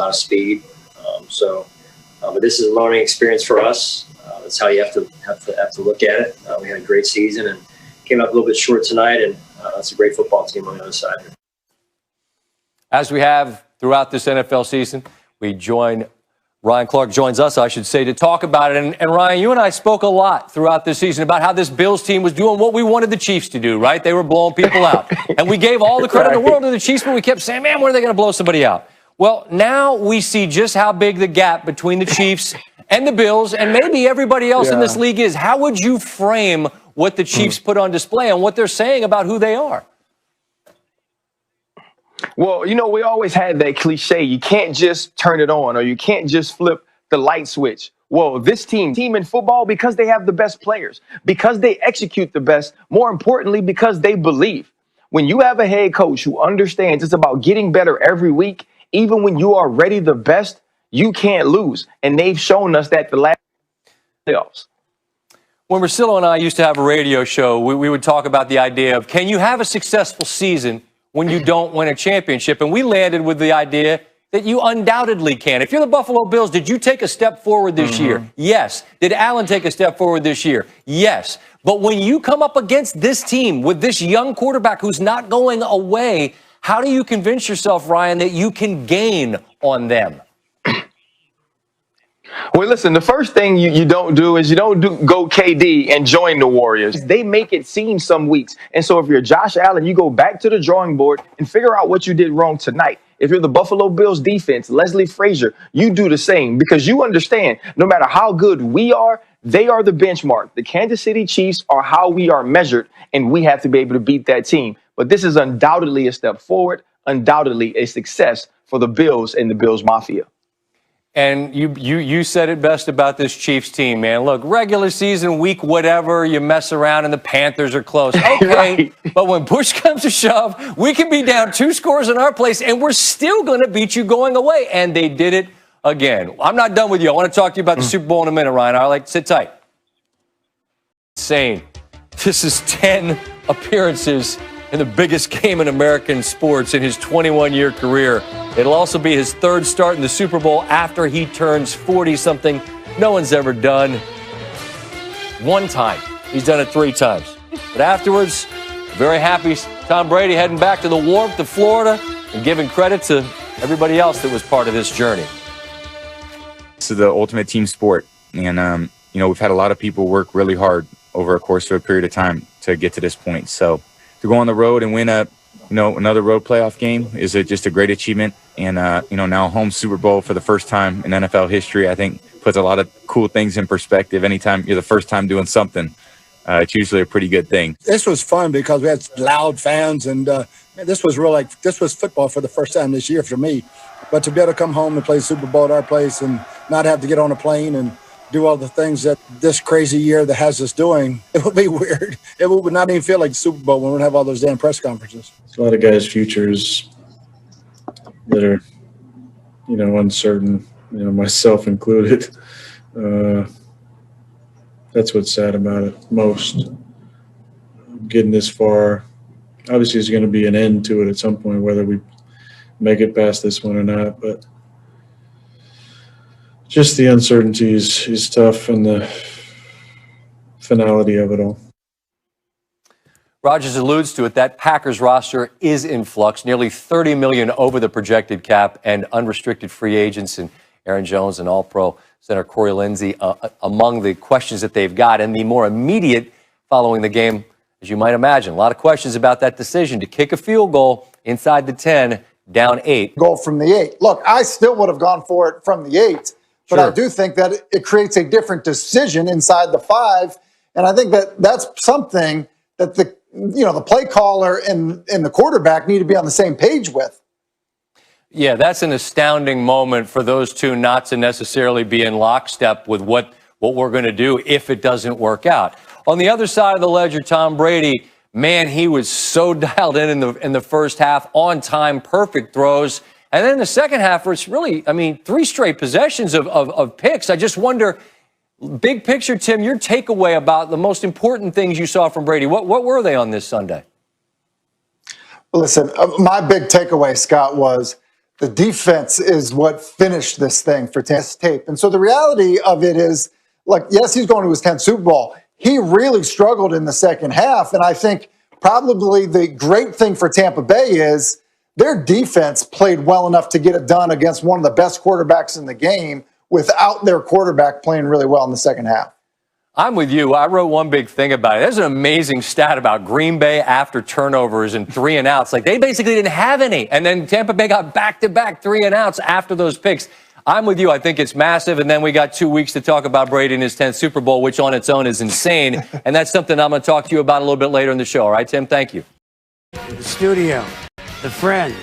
lot of speed. But this is a learning experience for us. That's how you have to look at it. We had a great season and came up a little bit short tonight, and that's a great football team on the other side. As we have throughout this NFL season, Ryan Clark joins us, I should say, to talk about it. And Ryan, you and I spoke a lot throughout this season about how this Bills team was doing what we wanted the Chiefs to do, right? They were blowing people out. And we gave all the credit in the world to the Chiefs, but we kept saying, man, when are they going to blow somebody out? Well, now we see just how big the gap between the Chiefs and the Bills and maybe everybody else in this league is. How would you frame what the Chiefs put on display and what they're saying about who they are? Well, we always had that cliche, you can't just turn it on or you can't just flip the light switch. Well, this team in football, because they have the best players, because they execute the best, more importantly, because they believe. When you have a head coach who understands it's about getting better every week, even when you are already the best, you can't lose. And they've shown us that the last playoffs. When Russillo and I used to have a radio show, we would talk about the idea of, can you have a successful season when you don't win a championship? And we landed with the idea that you undoubtedly can. If you're the Buffalo Bills, did you take a step forward this year? Yes. Did Allen take a step forward this year? Yes. But when you come up against this team with this young quarterback who's not going away, how do you convince yourself, Ryan, that you can gain on them? Well, listen, the first thing you don't do is go KD and join the Warriors. They make it seem some weeks. And so if you're Josh Allen, you go back to the drawing board and figure out what you did wrong tonight. If you're the Buffalo Bills defense, Leslie Frazier, you do the same because you understand no matter how good we are, they are the benchmark. The Kansas City Chiefs are how we are measured, and we have to be able to beat that team. But this is undoubtedly a step forward, undoubtedly a success for the Bills and the Bills Mafia. And you said it best about this Chiefs team, man. Look, regular season, week whatever, you mess around and the Panthers are close. Okay, Right. But when push comes to shove, we can be down 2 scores in our place, and we're still going to beat you going away. And they did it again. I'm not done with you. I want to talk to you about the Super Bowl in a minute, Ryan. All right, sit tight. Insane. This is 10 appearances in the biggest game in American sports in his 21-year career. It'll also be his 3rd start in the Super Bowl after he turns 40, something no one's ever done. 1 time. He's done it 3 times. But afterwards, very happy Tom Brady heading back to the warmth of Florida and giving credit to everybody else that was part of this journey. This is the ultimate team sport. And, we've had a lot of people work really hard over a course of a period of time to get to this point. So to go on the road and win another road playoff game is just a great achievement. And, now home Super Bowl for the first time in NFL history, I think puts a lot of cool things in perspective. Anytime you're the first time doing something, it's usually a pretty good thing. This was fun because we had loud fans, and this was football for the first time this year for me. But to be able to come home and play Super Bowl at our place and not have to get on a plane and do all the things that this crazy year that has us doing, it would be weird. It would not even feel like the Super Bowl when we would have all those damn press conferences. A lot of guys' futures that are, uncertain, myself included. That's what's sad about it most. Getting this far, obviously there's going to be an end to it at some point, whether we make it past this one or not, but just the uncertainty is tough, and the finality of it all. Rodgers alludes to it. That Packers roster is in flux, nearly $30 million over the projected cap, and unrestricted free agents and Aaron Jones and All-Pro center Corey Lindsey among the questions that they've got. And the more immediate following the game, as you might imagine, a lot of questions about that decision to kick a field goal inside the 10, down 8. Goal from the 8. Look, I still would have gone for it from the 8, but I do think that it creates a different decision inside the 5. And I think that that's something that the play caller and the quarterback need to be on the same page with. Yeah, that's an astounding moment for those two not to necessarily be in lockstep with what we're going to do if it doesn't work out. On the other side of the ledger, Tom Brady, man, he was so dialed in the first half, on time, perfect throws. And then in the second half, where it's really, 3 straight possessions of picks. I just wonder, big picture, Tim, your takeaway about the most important things you saw from Brady. What were they on this Sunday? Listen, my big takeaway, Scott, was the defense is what finished this thing for tape. And so the reality of it is, like, yes, he's going to his 10th Super Bowl. He really struggled in the second half. And I think probably the great thing for Tampa Bay is their defense played well enough to get it done against one of the best quarterbacks in the game without their quarterback playing really well in the second half. I'm with you. I wrote one big thing about it. There's an amazing stat about Green Bay after turnovers and 3 and outs. Like, they basically didn't have any. And then Tampa Bay got back-to-back 3 and outs after those picks. I'm with you. I think it's massive. And then we got 2 weeks to talk about Brady in his 10th Super Bowl, which on its own is insane. And that's something I'm going to talk to you about a little bit later in the show. All right, Tim? Thank you. The studio, the friends,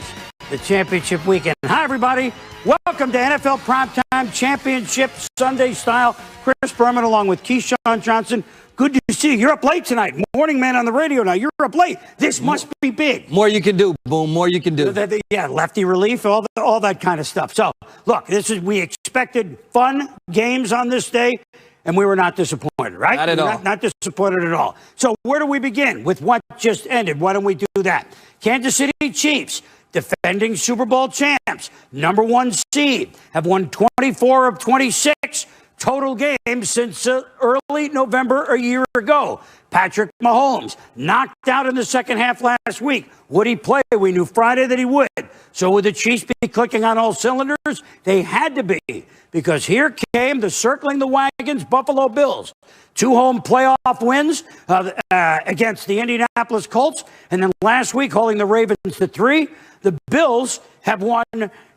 the championship weekend. Hi, everybody. Welcome to NFL Primetime Championship Sunday style. Chris Berman along with Keyshawn Johnson. Good to see you. You're up late tonight. Morning man on the radio now. You're up late. This must be big. More you can do, Boom. More you can do. Yeah, lefty relief, all that kind of stuff. So, look, we expected fun games on this day, and we were not disappointed, right? Not at all. Not disappointed at all. So where do we begin? With what just ended. Why don't we do that? Kansas City Chiefs, defending Super Bowl champs, #1 seed, have won 24 of 26 total games since early November a year ago. Patrick Mahomes knocked out in the second half last week. Would he play? We knew Friday that he would. So would the Chiefs be clicking on all cylinders? They had to be, because here came the circling the wagons Buffalo Bills. 2 home playoff wins against the Indianapolis Colts, and then last week holding the Ravens to 3. The Bills have won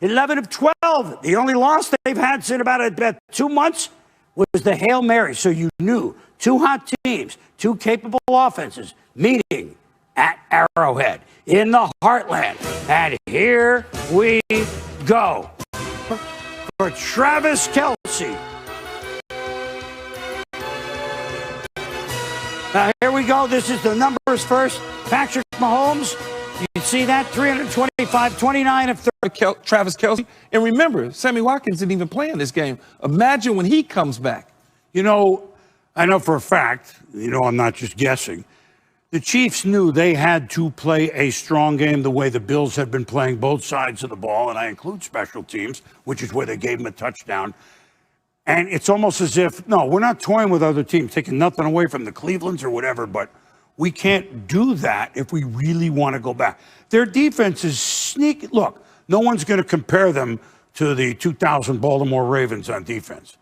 11 of 12. The only loss they've had in about 2 months was the Hail Mary. So you knew 2 hot teams, 2 capable offenses meeting at Arrowhead in the Heartland. And here we go for Travis Kelce. Now here we go. This is the numbers first. Patrick Mahomes. You can see that, 325, 29 of 30. Travis Kelce. And remember, Sammy Watkins didn't even play in this game. Imagine when he comes back. You know, I know for a fact, I'm not just guessing, the Chiefs knew they had to play a strong game the way the Bills had been playing both sides of the ball, and I include special teams, which is where they gave them a touchdown. And it's almost as if, no, we're not toying with other teams, taking nothing away from the Clevelands or whatever, but we can't do that if we really want to go back. Their defense is sneaky. Look, no one's going to compare them to the 2000 Baltimore Ravens on defense,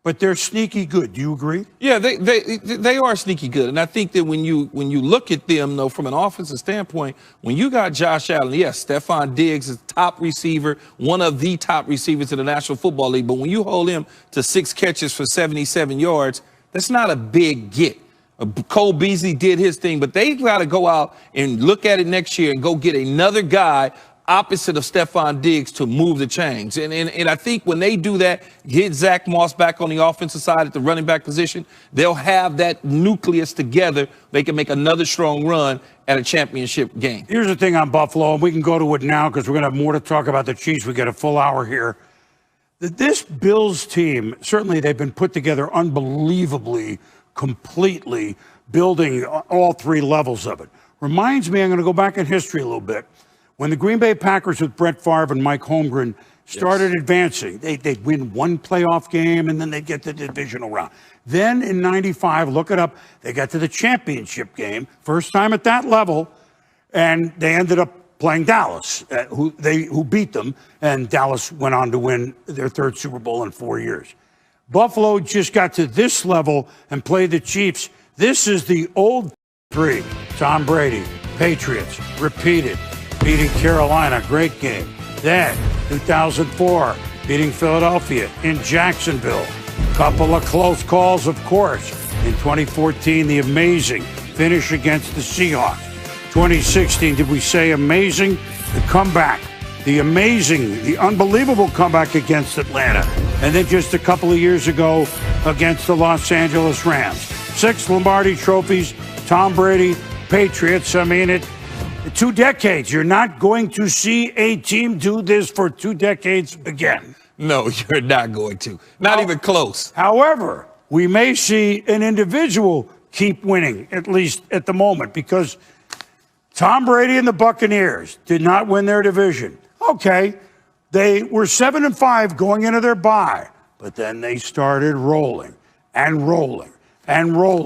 but they're sneaky good. Do you agree? Yeah, they are sneaky good. And I think that when you look at them, though, from an offensive standpoint, when you got Josh Allen, yes, Stephon Diggs is top receiver, one of the top receivers in the National Football League, but when you hold him to 6 catches for 77 yards, that's not a big get. Cole Beasley did his thing, but they got to go out and look at it next year and go get another guy opposite of Stephon Diggs to move the chains. And I think when they do that, get Zach Moss back on the offensive side at the running back position, they'll have that nucleus together. They can make another strong run at a championship game. Here's the thing on Buffalo, and we can go to it now because we're going to have more to talk about the Chiefs. We got a full hour here. This Bills team, certainly they've been put together unbelievably, completely, building all 3 levels of it. Reminds me, I'm going to go back in history a little bit. When the Green Bay Packers with Brett Favre and Mike Holmgren started advancing, they'd win 1 playoff game and then they'd get to the divisional round. Then in 95, look it up, they got to the championship game, first time at that level, and they ended up playing Dallas, who beat them, and Dallas went on to win their 3rd Super Bowl in 4 years. Buffalo just got to this level and played the Chiefs. This is the old 3. Tom Brady, Patriots, repeated, beating Carolina, great game. Then, 2004, beating Philadelphia in Jacksonville. Couple of close calls, of course. In 2014, the amazing finish against the Seahawks. 2016, did we say amazing? The comeback. The amazing, the unbelievable comeback against Atlanta. And then just a couple of years ago against the Los Angeles Rams. 6 Lombardi trophies, Tom Brady, Patriots. I mean, 2 decades. You're not going to see a team do this for 2 decades again. No, you're not going to. Not even close. However, we may see an individual keep winning, at least at the moment, because Tom Brady and the Buccaneers did not win their division. Okay, They were 7-5 going into their bye, but then they started rolling and rolling and rolling.